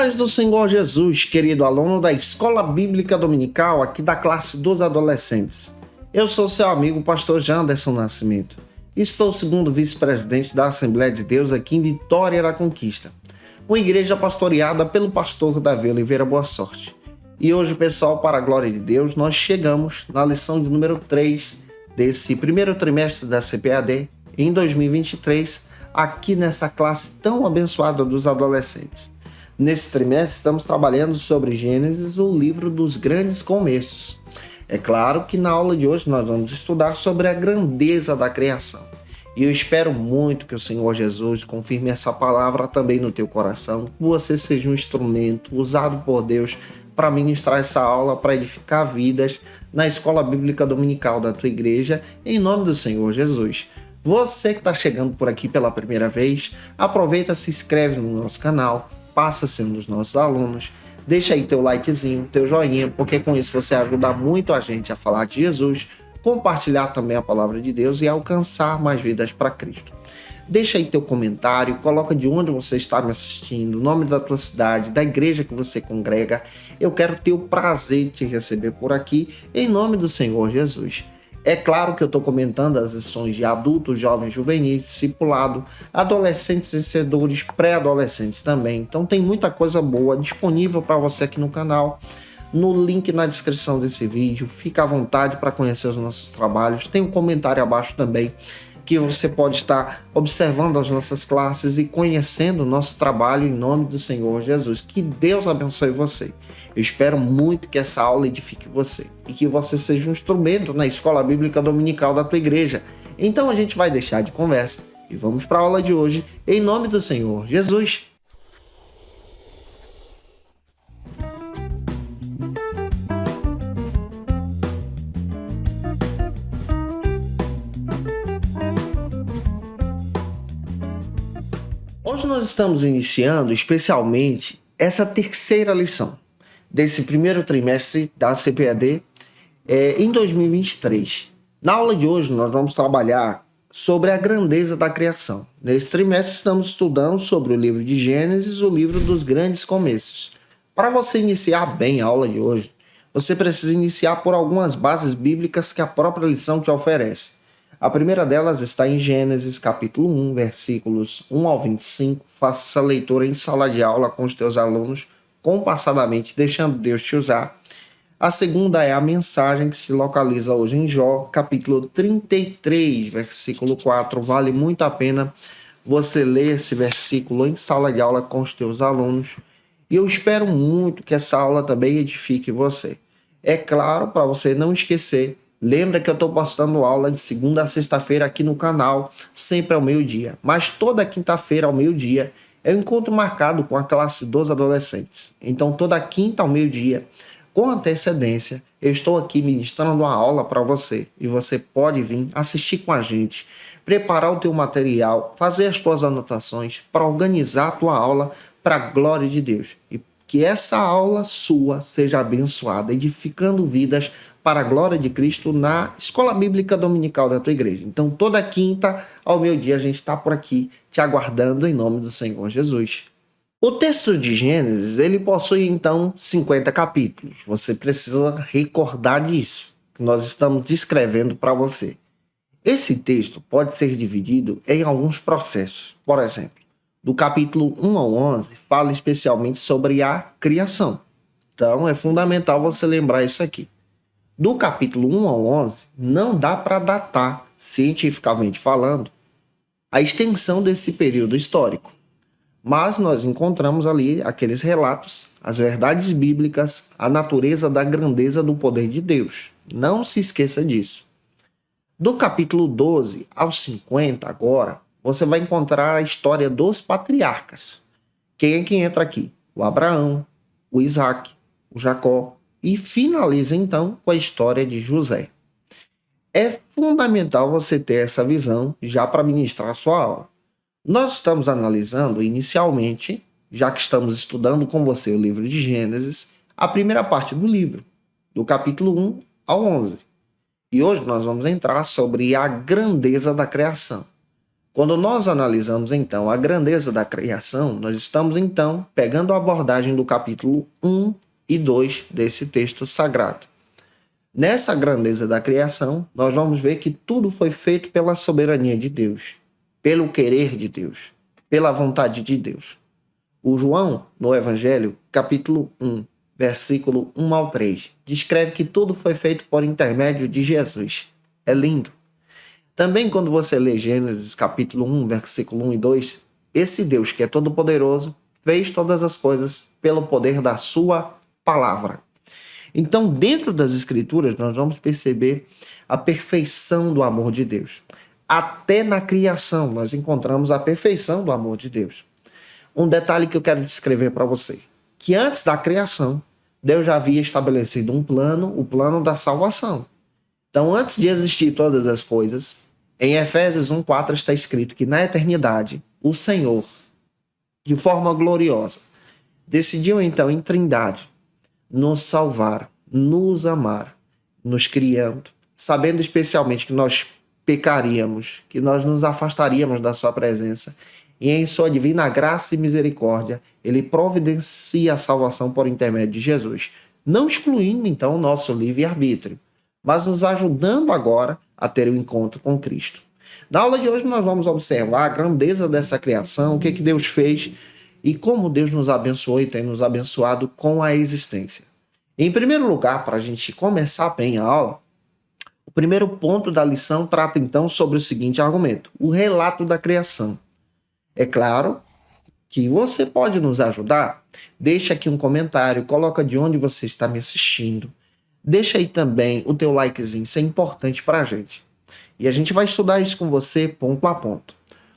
paz do Senhor Jesus, querido aluno da Escola Bíblica Dominical, aqui da classe dos adolescentes. Eu sou seu amigo, pastor Janderson Nascimento. Estou segundo vice-presidente da Assembleia de Deus aqui em Vitória da Conquista, uma igreja pastoreada pelo pastor Davi Oliveira Boa Sorte. E hoje, pessoal, para a glória de Deus, nós chegamos na lição de número 3 desse primeiro trimestre da CPAD em 2023, aqui nessa classe tão abençoada dos adolescentes. Nesse trimestre estamos trabalhando sobre Gênesis, o livro dos grandes começos. É claro que na aula de hoje nós vamos estudar sobre a grandeza da criação. E eu espero muito que o Senhor Jesus confirme essa palavra também no teu coração, que você seja um instrumento usado por Deus para ministrar essa aula, para edificar vidas na Escola Bíblica Dominical da tua igreja, em nome do Senhor Jesus. Você que está chegando por aqui pela primeira vez, aproveita, se inscreve no nosso canal, passa a ser um dos nossos alunos, deixa aí teu likezinho, teu joinha, porque com isso você ajuda muito a gente a falar de Jesus, compartilhar também a palavra de Deus e alcançar mais vidas para Cristo. Deixa aí teu comentário, coloca de onde você está me assistindo, o nome da tua cidade, da igreja que você congrega. Eu quero ter o prazer de te receber por aqui, em nome do Senhor Jesus. É claro que eu estou comentando as lições de adultos, jovens, juvenis, discipulado, adolescentes, vencedores, pré-adolescentes também. Então tem muita coisa boa disponível para você aqui no canal. No link na descrição desse vídeo, fica à vontade para conhecer os nossos trabalhos. Tem um comentário abaixo também que você pode estar observando as nossas classes e conhecendo o nosso trabalho em nome do Senhor Jesus. Que Deus abençoe você. Eu espero muito que essa aula edifique você e que você seja um instrumento na Escola Bíblica Dominical da tua igreja. Então a gente vai deixar de conversa e vamos para a aula de hoje em nome do Senhor Jesus. Hoje nós estamos iniciando especialmente essa terceira lição desse primeiro trimestre da CPAD em 2023. Na aula de hoje nós vamos trabalhar sobre a grandeza da criação. Nesse trimestre estamos estudando sobre o livro de Gênesis, o livro dos grandes começos. Para você iniciar bem a aula de hoje, você precisa iniciar por algumas bases bíblicas que a própria lição te oferece. A primeira delas está em Gênesis, capítulo 1, versículos 1 ao 25. Faça essa leitura em sala de aula com os teus alunos, compassadamente, deixando Deus te usar. A segunda é a mensagem que se localiza hoje em Jó, capítulo 33, versículo 4. Vale muito a pena você ler esse versículo em sala de aula com os teus alunos. E eu espero muito que essa aula também edifique você. É claro, para você não esquecer, lembra que eu estou postando aula de segunda a sexta-feira aqui no canal, sempre ao meio-dia. Mas toda quinta-feira ao meio-dia é um encontro marcado com a classe dos adolescentes. Então toda quinta ao meio-dia, com antecedência, eu estou aqui ministrando uma aula para você. E você pode vir assistir com a gente, preparar o teu material, fazer as tuas anotações para organizar a tua aula para a glória de Deus. E que essa aula sua seja abençoada, edificando vidas para a glória de Cristo na Escola Bíblica Dominical da tua igreja. Então, toda quinta ao meio-dia a gente está por aqui te aguardando em nome do Senhor Jesus. O texto de Gênesis, ele possui então 50 capítulos. Você precisa recordar disso, que nós estamos descrevendo para você. Esse texto pode ser dividido em alguns processos. Por exemplo, do capítulo 1 ao 11, fala especialmente sobre a criação. Então, é fundamental você lembrar isso aqui. Do capítulo 1 ao 11, não dá para datar, cientificamente falando, a extensão desse período histórico. Mas nós encontramos ali aqueles relatos, as verdades bíblicas, a natureza da grandeza do poder de Deus. Não se esqueça disso. Do capítulo 12 ao 50 agora, você vai encontrar a história dos patriarcas. Quem é que entra aqui? O Abraão, o Isaac, o Jacó e finaliza então com a história de José. É fundamental você ter essa visão já para ministrar a sua aula. Nós estamos analisando inicialmente, já que estamos estudando com você o livro de Gênesis, a primeira parte do livro, do capítulo 1 ao 11. E hoje nós vamos entrar sobre a grandeza da criação. Quando nós analisamos então a grandeza da criação, nós estamos então pegando a abordagem do capítulo 1 e 2 desse texto sagrado. Nessa grandeza da criação, nós vamos ver que tudo foi feito pela soberania de Deus, pelo querer de Deus, pela vontade de Deus. O João, no Evangelho, capítulo 1, versículo 1 ao 3, descreve que tudo foi feito por intermédio de Jesus. É lindo. Também quando você lê Gênesis capítulo 1, versículo 1 e 2, esse Deus que é todo-poderoso fez todas as coisas pelo poder da sua palavra. Então, dentro das Escrituras, nós vamos perceber a perfeição do amor de Deus. Até na criação, nós encontramos a perfeição do amor de Deus. Um detalhe que eu quero descrever para você, que antes da criação, Deus já havia estabelecido um plano, o plano da salvação. Então, antes de existir todas as coisas, em Efésios 1:4 está escrito que na eternidade, o Senhor, de forma gloriosa, decidiu então em Trindade nos salvar, nos amar, nos criando, sabendo especialmente que nós pecaríamos, que nós nos afastaríamos da sua presença, e em sua divina graça e misericórdia, ele providencia a salvação por intermédio de Jesus, não excluindo então o nosso livre-arbítrio, mas nos ajudando agora a ter um encontro com Cristo. Na aula de hoje nós vamos observar a grandeza dessa criação, o que Deus fez e como Deus nos abençoou e tem nos abençoado com a existência. Em primeiro lugar, para a gente começar bem a aula, o primeiro ponto da lição trata então sobre o seguinte argumento: o relato da criação. É claro que você pode nos ajudar. Deixa aqui um comentário, coloca de onde você está me assistindo. Deixa aí também o teu likezinho, isso é importante para a gente. E a gente vai estudar isso com você ponto a ponto.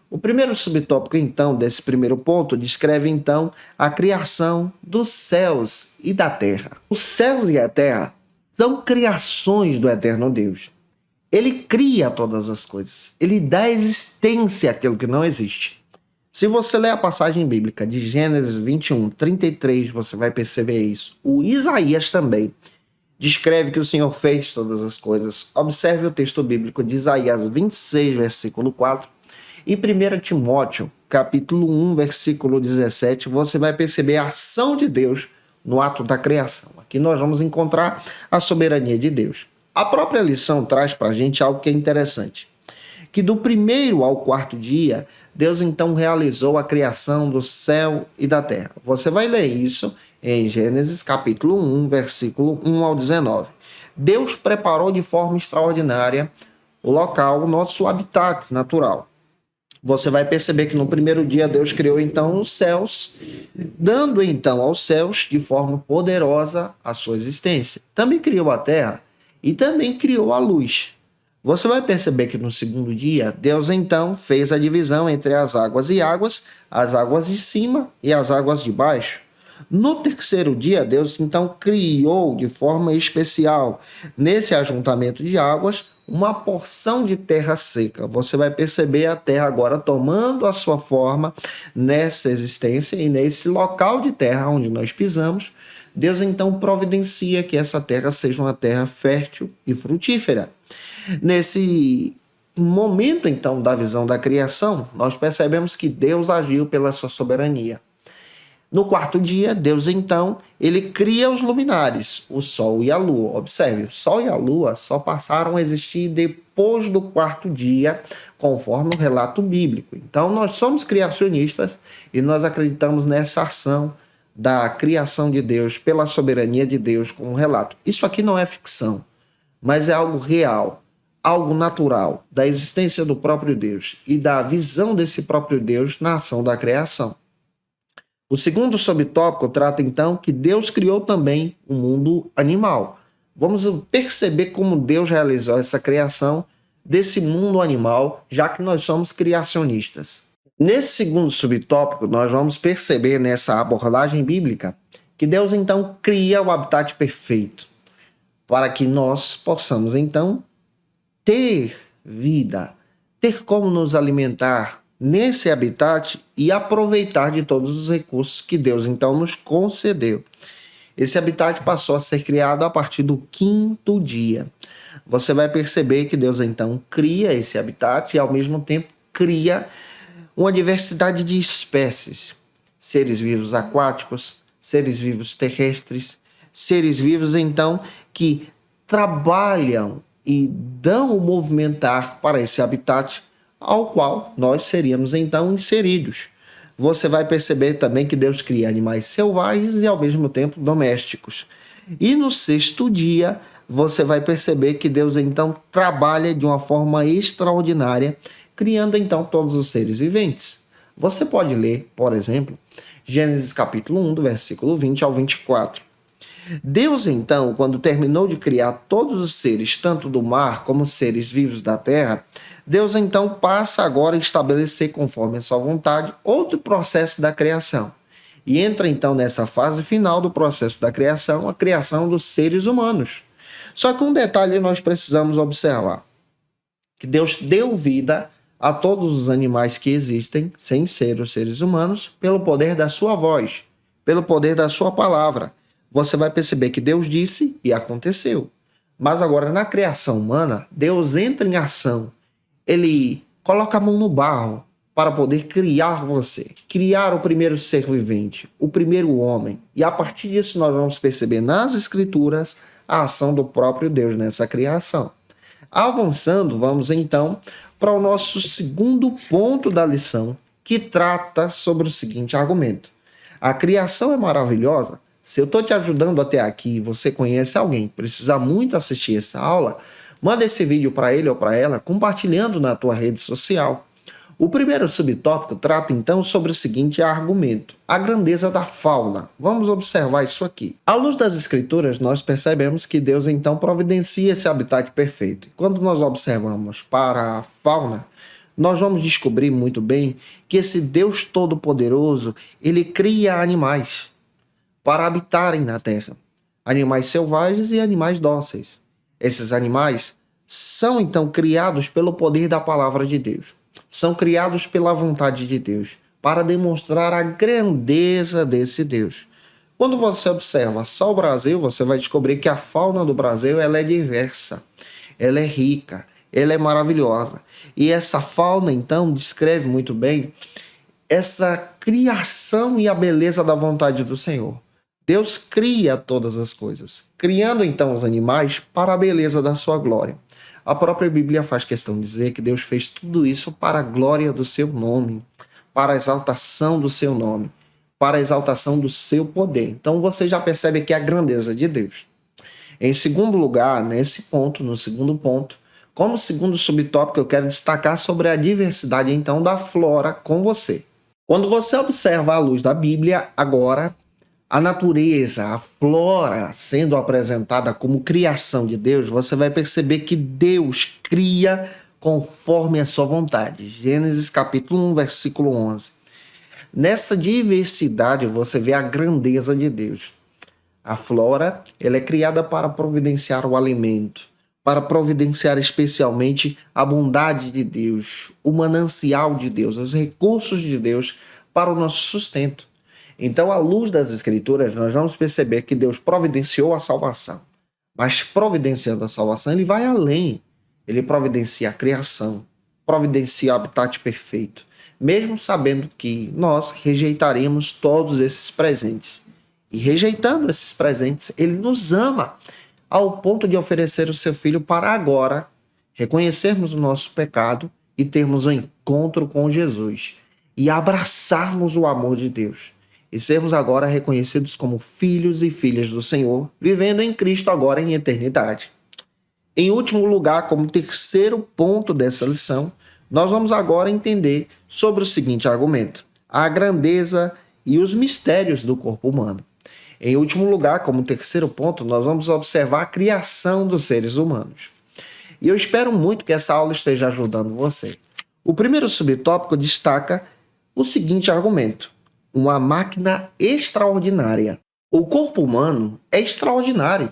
O primeiro subtópico, então, desse primeiro ponto, descreve, então, a criação dos céus e da terra. Os céus e a terra são criações do eterno Deus. Ele cria todas as coisas. Ele dá existência àquilo que não existe. Se você ler a passagem bíblica de Gênesis 21:33, você vai perceber isso. O Isaías também descreve que o Senhor fez todas as coisas. Observe o texto bíblico de Isaías 26, versículo 4. E 1 Timóteo, capítulo 1, versículo 17, você vai perceber a ação de Deus no ato da criação. Aqui nós vamos encontrar a soberania de Deus. A própria lição traz para a gente algo que é interessante. Que do primeiro ao quarto dia, Deus então realizou a criação do céu e da terra. Você vai ler isso em Gênesis capítulo 1, versículo 1 ao 19. Deus preparou de forma extraordinária o local, o nosso habitat natural. Você vai perceber que no primeiro dia Deus criou então os céus, dando então aos céus de forma poderosa a sua existência. Também criou a terra e também criou a luz. Você vai perceber que no segundo dia Deus então fez a divisão entre as águas e águas, as águas de cima e as águas de baixo. No terceiro dia Deus então criou de forma especial, nesse ajuntamento de águas, uma porção de terra seca. Você vai perceber a terra agora tomando a sua forma nessa existência e nesse local de terra onde nós pisamos. Deus então providencia que essa terra seja uma terra fértil e frutífera. Nesse momento então da visão da criação, nós percebemos que Deus agiu pela sua soberania. No quarto dia, Deus então, ele cria os luminares, o Sol e a Lua. Observe, o Sol e a Lua só passaram a existir depois do quarto dia, conforme o relato bíblico. Então, nós somos criacionistas e nós acreditamos nessa ação da criação de Deus, pela soberania de Deus, com um relato. Isso aqui não é ficção, mas é algo real, algo natural, da existência do próprio Deus e da visão desse próprio Deus na ação da criação. O segundo subtópico trata então que Deus criou também o mundo animal. Vamos perceber como Deus realizou essa criação desse mundo animal, já que nós somos criacionistas. Nesse segundo subtópico, nós vamos perceber nessa abordagem bíblica que Deus então cria o habitat perfeito para que nós possamos então ter vida, ter como nos alimentar nesse habitat e aproveitar de todos os recursos que Deus então nos concedeu. Esse habitat passou a ser criado a partir do quinto dia. Você vai perceber que Deus então cria esse habitat e ao mesmo tempo cria uma diversidade de espécies, seres vivos aquáticos, seres vivos terrestres, seres vivos então que trabalham e dão o movimentar para esse habitat ao qual nós seríamos então inseridos. Você vai perceber também que Deus cria animais selvagens e ao mesmo tempo domésticos. E no sexto dia, você vai perceber que Deus então trabalha de uma forma extraordinária, criando então todos os seres viventes. Você pode ler, por exemplo, Gênesis capítulo 1, do versículo 20 ao 24. Deus então, quando terminou de criar todos os seres, tanto do mar como seres vivos da terra, Deus então passa agora a estabelecer, conforme a sua vontade, outro processo da criação. E entra então nessa fase final do processo da criação, a criação dos seres humanos. Só que um detalhe nós precisamos observar, que Deus deu vida a todos os animais que existem, sem ser os seres humanos, pelo poder da sua voz, pelo poder da sua palavra. Você vai perceber que Deus disse e aconteceu. Mas agora, na criação humana, Deus entra em ação. Ele coloca a mão no barro para poder criar você, criar o primeiro ser vivente, o primeiro homem. E a partir disso nós vamos perceber nas Escrituras a ação do próprio Deus nessa criação. Avançando, vamos então para o nosso segundo ponto da lição, que trata sobre o seguinte argumento. A criação é maravilhosa. Se eu estou te ajudando até aqui e você conhece alguém que precisa muito assistir essa aula, manda esse vídeo para ele ou para ela, compartilhando na tua rede social. O primeiro subtópico trata então sobre o seguinte argumento, a grandeza da fauna. Vamos observar isso aqui. À luz das Escrituras, nós percebemos que Deus então providencia esse habitat perfeito. Quando nós observamos para a fauna, nós vamos descobrir muito bem que esse Deus Todo-Poderoso, ele cria animais para habitarem na terra. Animais selvagens e animais dóceis. Esses animais são então criados pelo poder da palavra de Deus. São criados pela vontade de Deus, para demonstrar a grandeza desse Deus. Quando você observa só o Brasil, você vai descobrir que a fauna do Brasil ela é diversa, ela é rica, ela é maravilhosa. E essa fauna, então, descreve muito bem essa criação e a beleza da vontade do Senhor. Deus cria todas as coisas, criando então os animais para a beleza da sua glória. A própria Bíblia faz questão de dizer que Deus fez tudo isso para a glória do seu nome, para a exaltação do seu nome, para a exaltação do seu poder. Então você já percebe aqui a grandeza de Deus. Em segundo lugar, nesse ponto, no segundo ponto, como segundo subtópico, eu quero destacar sobre a diversidade então da flora com você. Quando você observa à luz da Bíblia, agora a natureza, a flora sendo apresentada como criação de Deus, você vai perceber que Deus cria conforme a sua vontade. Gênesis capítulo 1, versículo 11. Nessa diversidade você vê a grandeza de Deus. A flora, ela é criada para providenciar o alimento, para providenciar especialmente a bondade de Deus, o manancial de Deus, os recursos de Deus para o nosso sustento. Então, à luz das Escrituras, nós vamos perceber que Deus providenciou a salvação. Mas providenciando a salvação, ele vai além. Ele providencia a criação, providencia o habitat perfeito, mesmo sabendo que nós rejeitaremos todos esses presentes. E rejeitando esses presentes, ele nos ama ao ponto de oferecer o seu Filho para agora reconhecermos o nosso pecado e termos um encontro com Jesus e abraçarmos o amor de Deus. E sermos agora reconhecidos como filhos e filhas do Senhor, vivendo em Cristo agora em eternidade. Em último lugar, como terceiro ponto dessa lição, nós vamos agora entender sobre o seguinte argumento, a grandeza e os mistérios do corpo humano. Em último lugar, como terceiro ponto, nós vamos observar a criação dos seres humanos. E eu espero muito que essa aula esteja ajudando você. O primeiro subtópico destaca o seguinte argumento, uma máquina extraordinária. O corpo humano é extraordinário.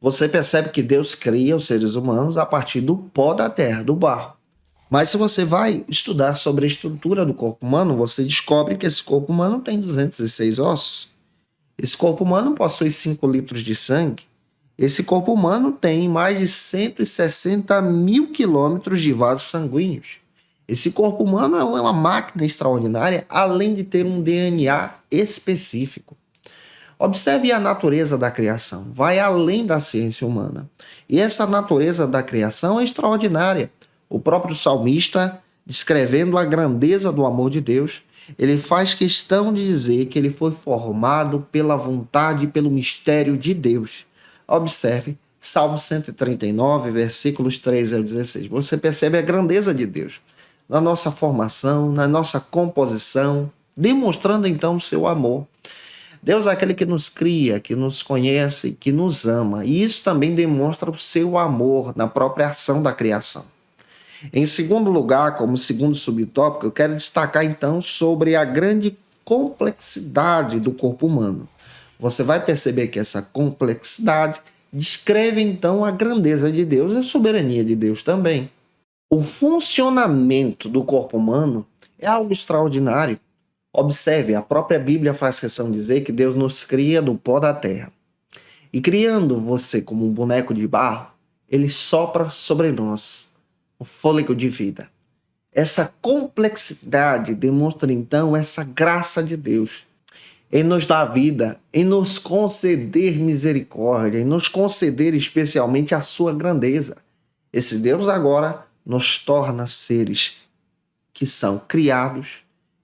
Você percebe que Deus cria os seres humanos a partir do pó da terra, do barro. Mas se você vai estudar sobre a estrutura do corpo humano, você descobre que esse corpo humano tem 206 ossos. Esse corpo humano possui 5 litros de sangue. Esse corpo humano tem mais de 160 mil quilômetros de vasos sanguíneos. Esse corpo humano é uma máquina extraordinária, além de ter um DNA específico. Observe a natureza da criação, vai além da ciência humana. E essa natureza da criação é extraordinária. O próprio salmista, descrevendo a grandeza do amor de Deus, ele faz questão de dizer que ele foi formado pela vontade e pelo mistério de Deus. Observe, Salmo 139, versículos 13 ao 16. Você percebe a grandeza de Deus na nossa formação, na nossa composição, demonstrando então o seu amor. Deus é aquele que nos cria, que nos conhece, que nos ama. E isso também demonstra o seu amor na própria ação da criação. Em segundo lugar, como segundo subtópico, eu quero destacar então sobre a grande complexidade do corpo humano. Você vai perceber que essa complexidade descreve então a grandeza de Deus e a soberania de Deus também. O funcionamento do corpo humano é algo extraordinário. Observe, a própria Bíblia faz questão de dizer que Deus nos cria do pó da terra. E criando você como um boneco de barro, ele sopra sobre nós o fôlego de vida. Essa complexidade demonstra então essa graça de Deus em nos dar vida, em nos conceder misericórdia, em nos conceder especialmente a sua grandeza. Esse Deus agora nos torna seres que são criados,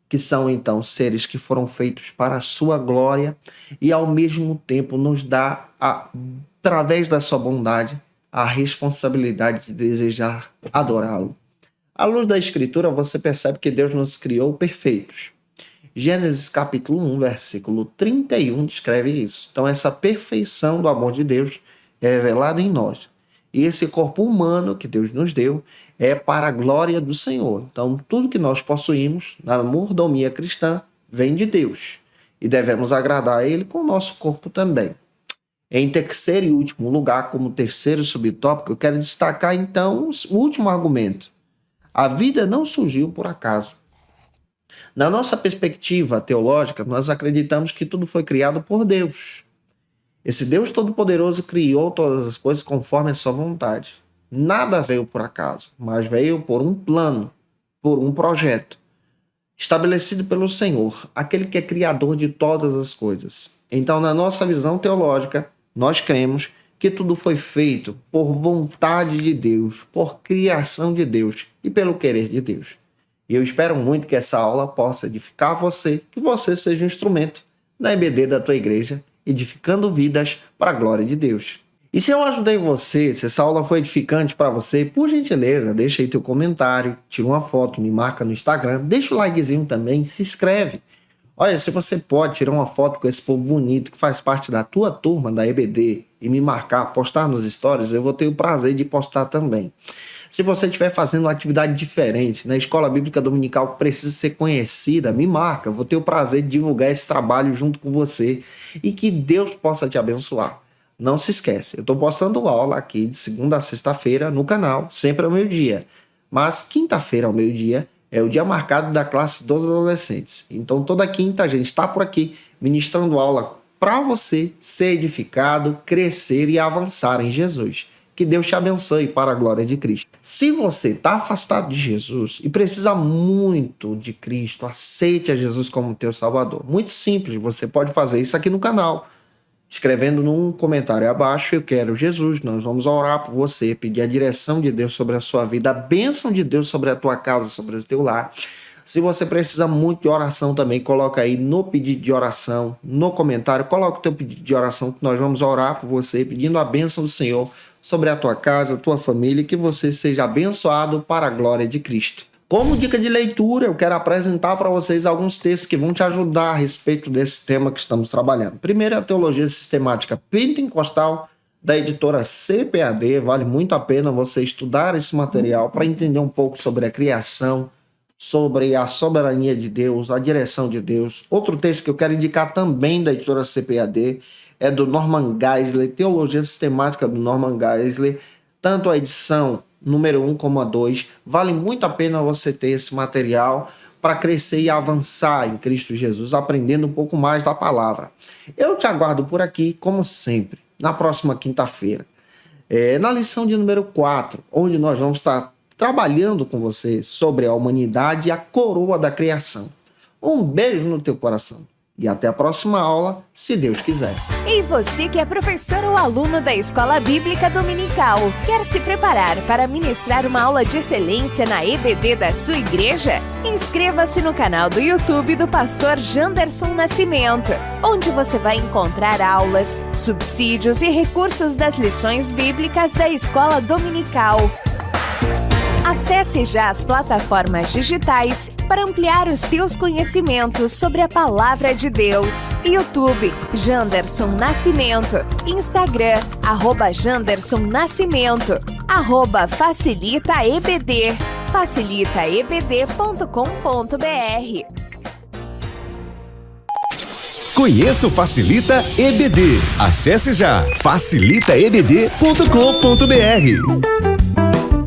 que são então seres que foram feitos para a sua glória e ao mesmo tempo nos dá, através da sua bondade, a responsabilidade de desejar adorá-lo. À luz da Escritura, você percebe que Deus nos criou perfeitos. Gênesis capítulo 1, versículo 31 descreve isso. Então, essa perfeição do amor de Deus é revelada em nós. E esse corpo humano que Deus nos deu é para a glória do Senhor. Então, tudo que nós possuímos na mordomia cristã vem de Deus. E devemos agradar a Ele com o nosso corpo também. Em terceiro e último lugar, como terceiro subtópico, eu quero destacar então o último argumento. A vida não surgiu por acaso. Na nossa perspectiva teológica, nós acreditamos que tudo foi criado por Deus. Esse Deus Todo-Poderoso criou todas as coisas conforme a sua vontade. Nada veio por acaso, mas veio por um plano, por um projeto, estabelecido pelo Senhor, aquele que é criador de todas as coisas. Então, na nossa visão teológica, nós cremos que tudo foi feito por vontade de Deus, por criação de Deus e pelo querer de Deus. E eu espero muito que essa aula possa edificar você, que você seja um instrumento na EBD da tua igreja, edificando vidas para a glória de Deus. E se eu ajudei você, se essa aula foi edificante para você, por gentileza, deixa aí teu comentário, tira uma foto, me marca no Instagram, deixa o likezinho também, se inscreve. Olha, se você pode tirar uma foto com esse povo bonito que faz parte da tua turma da EBD e me marcar, postar nos stories, eu vou ter o prazer de postar também. Se você estiver fazendo uma atividade diferente, na Escola Bíblica Dominical precisa ser conhecida, me marca, eu vou ter o prazer de divulgar esse trabalho junto com você e que Deus possa te abençoar. Não se esquece, eu estou postando aula aqui de segunda a sexta-feira no canal, sempre ao meio-dia. Mas quinta-feira ao meio-dia é o dia marcado da classe dos adolescentes. Então toda quinta a gente está por aqui ministrando aula para você ser edificado, crescer e avançar em Jesus. Que Deus te abençoe para a glória de Cristo. Se você está afastado de Jesus e precisa muito de Cristo, aceite a Jesus como teu Salvador. Muito simples, você pode fazer isso aqui no canal. Escrevendo num comentário abaixo, eu quero Jesus, nós vamos orar por você, pedir a direção de Deus sobre a sua vida, a bênção de Deus sobre a tua casa, sobre o teu lar. Se você precisa muito de oração também, coloca aí no pedido de oração, no comentário, coloca o teu pedido de oração que nós vamos orar por você, pedindo a bênção do Senhor sobre a tua casa, a tua família, e que você seja abençoado para a glória de Cristo. Como dica de leitura, eu quero apresentar para vocês alguns textos que vão te ajudar a respeito desse tema que estamos trabalhando. Primeiro é a Teologia Sistemática Pentecostal, da editora CPAD. Vale muito a pena você estudar esse material para entender um pouco sobre a criação, sobre a soberania de Deus, a direção de Deus. Outro texto que eu quero indicar também da editora CPAD é do Norman Geisler, Teologia Sistemática do Norman Geisler, tanto a edição número 1 como a 2. Vale muito a pena você ter esse material para crescer e avançar em Cristo Jesus, aprendendo um pouco mais da palavra. Eu te aguardo por aqui, como sempre, na próxima quinta-feira. Na lição de número 4, onde nós vamos estar trabalhando com você sobre a humanidade e a coroa da criação. Um beijo no teu coração e até a próxima aula, se Deus quiser. E você que é professor ou aluno da Escola Bíblica Dominical, quer se preparar para ministrar uma aula de excelência na EBD da sua igreja? Inscreva-se no canal do YouTube do pastor Janderson Nascimento, onde você vai encontrar aulas, subsídios e recursos das lições bíblicas da Escola Dominical. Acesse já as plataformas digitais para ampliar os teus conhecimentos sobre a Palavra de Deus. YouTube, Janderson Nascimento. Instagram, @Janderson Nascimento. @FacilitaEBD. facilitaebd.com.br. Conheça o Facilita EBD. Acesse já facilitaebd.com.br.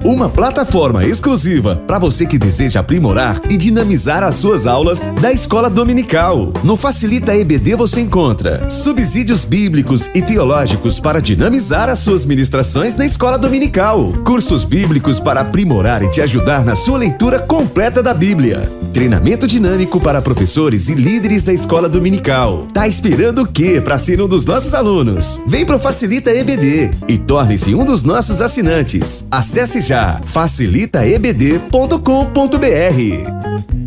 Uma plataforma exclusiva para você que deseja aprimorar e dinamizar as suas aulas da Escola Dominical. No Facilita EBD você encontra subsídios bíblicos e teológicos para dinamizar as suas ministrações na Escola Dominical, cursos bíblicos para aprimorar e te ajudar na sua leitura completa da Bíblia, treinamento dinâmico para professores e líderes da Escola Dominical. Tá esperando o quê para ser um dos nossos alunos? Vem pro Facilita EBD e torne-se um dos nossos assinantes. Acesse já facilitaebd.com.br.